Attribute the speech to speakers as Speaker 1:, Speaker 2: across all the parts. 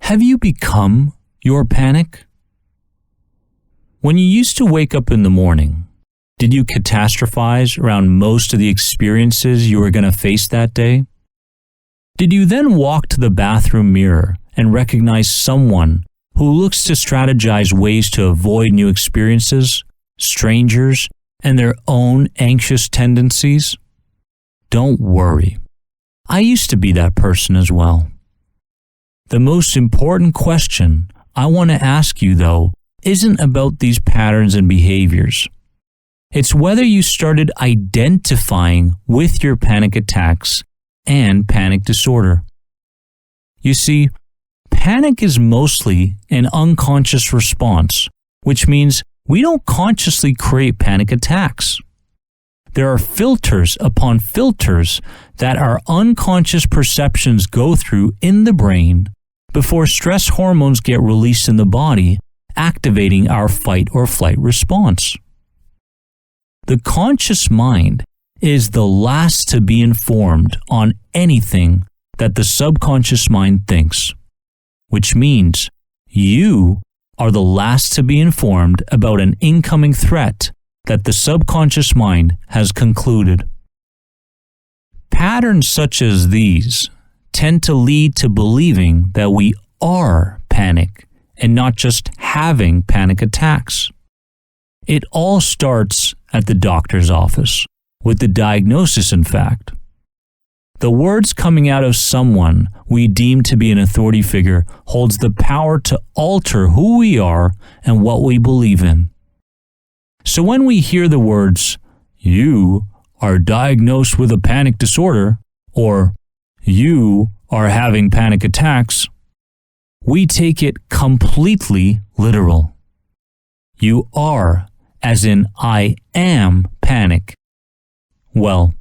Speaker 1: Have you become your panic? When you used to wake up in the morning, did you catastrophize around most of the experiences you were going to face that day? Did you then walk to the bathroom mirror and recognize someone who looks to strategize ways to avoid new experiences, strangers, and their own anxious tendencies? Don't worry. I used to be that person as well. The most important question I want to ask you, though, isn't about these patterns and behaviors. It's whether you started identifying with your panic attacks and panic disorder. You see, panic is mostly an unconscious response, which means we don't consciously create panic attacks. There are filters upon filters that our unconscious perceptions go through in the brain before stress hormones get released in the body, activating our fight or flight response. The conscious mind is the last to be informed on anything that the subconscious mind thinks, which means you are the last to be informed about an incoming threat that the subconscious mind has concluded. Patterns such as these tend to lead to believing that we are panic and not just having panic attacks. It all starts at the doctor's office, with the diagnosis, in fact. The words coming out of someone we deem to be an authority figure holds the power to alter who we are and what we believe in. So when we hear the words, "You are diagnosed with a panic disorder," or "You are having panic attacks," we take it completely literal. You are, as in I am panic. Well,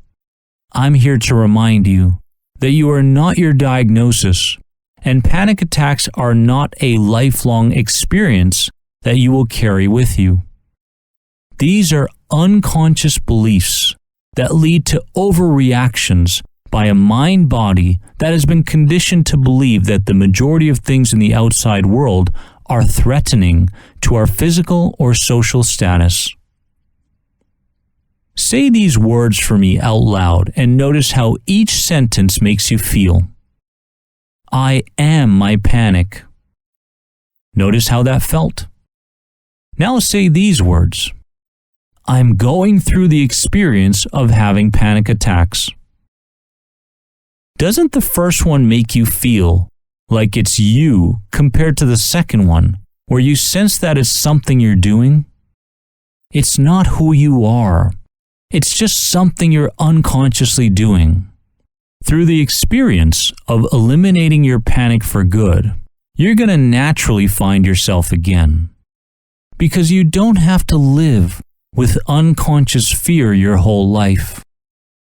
Speaker 1: I'm here to remind you that you are not your diagnosis, and panic attacks are not a lifelong experience that you will carry with you. These are unconscious beliefs that lead to overreactions by a mind-body that has been conditioned to believe that the majority of things in the outside world are threatening to our physical or social status. Say these words for me out loud and notice how each sentence makes you feel. I am my panic. Notice how that felt. Now say these words. I'm going through the experience of having panic attacks. Doesn't the first one make you feel like it's you compared to the second one, where you sense that it's something you're doing? It's not who you are. It's just something you're unconsciously doing. Through the experience of eliminating your panic for good, you're going to naturally find yourself again. Because you don't have to live with unconscious fear your whole life,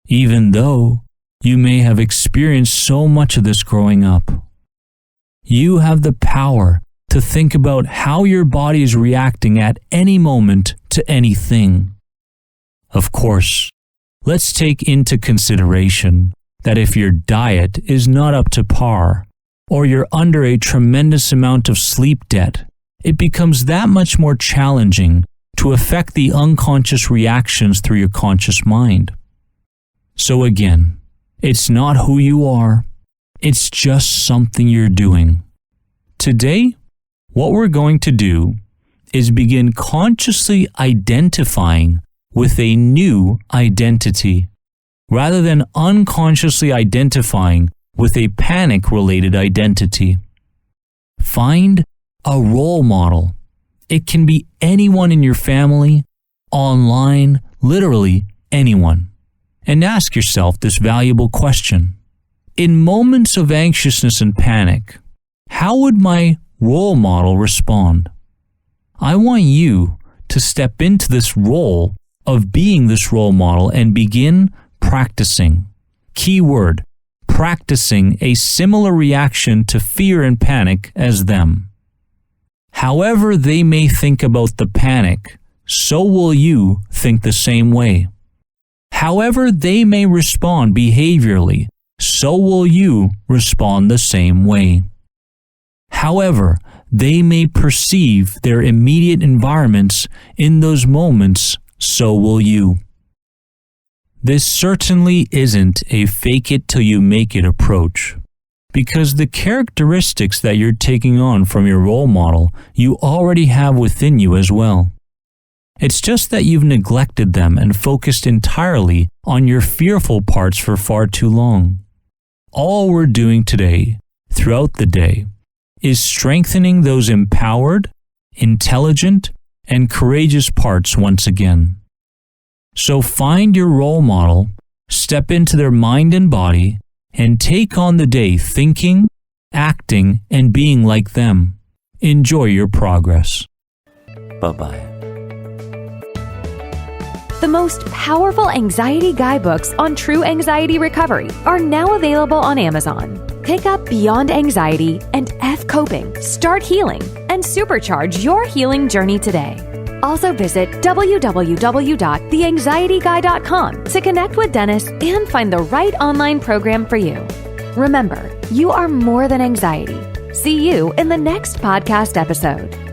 Speaker 1: even though you may have experienced so much of this growing up. You have the power to think about how your body is reacting at any moment to anything. Of course, let's take into consideration that if your diet is not up to par, or you're under a tremendous amount of sleep debt, it becomes that much more challenging to affect the unconscious reactions through your conscious mind. So again, it's not who you are, it's just something you're doing. Today, what we're going to do is begin consciously identifying with a new identity, rather than unconsciously identifying with a panic-related identity. Find a role model. It can be anyone in your family, online, literally anyone. And ask yourself this valuable question. In moments of anxiousness and panic, how would my role model respond? I want you to step into this role of being this role model and begin practicing. Keyword, practicing a similar reaction to fear and panic as them. However they may think about the panic, so will you think the same way. However they may respond behaviorally, so will you respond the same way. However, they may perceive their immediate environments in those moments, so will you. This certainly isn't a fake it till you make it approach, because the characteristics that you're taking on from your role model you already have within you as well. It's just that you've neglected them and focused entirely on your fearful parts for far too long. All we're doing today, throughout the day, is strengthening those empowered, intelligent, and courageous parts once again. So find your role model, step into their mind and body, and take on the day thinking, acting, and being like them. Enjoy your progress. Bye-bye.
Speaker 2: The most powerful anxiety guidebooks on true anxiety recovery are now available on Amazon. Pick up Beyond Anxiety and F Coping, Start Healing, and supercharge your healing journey today. Also visit www.theanxietyguy.com to connect with Dennis and find the right online program for you. Remember, you are more than anxiety. See you in the next podcast episode.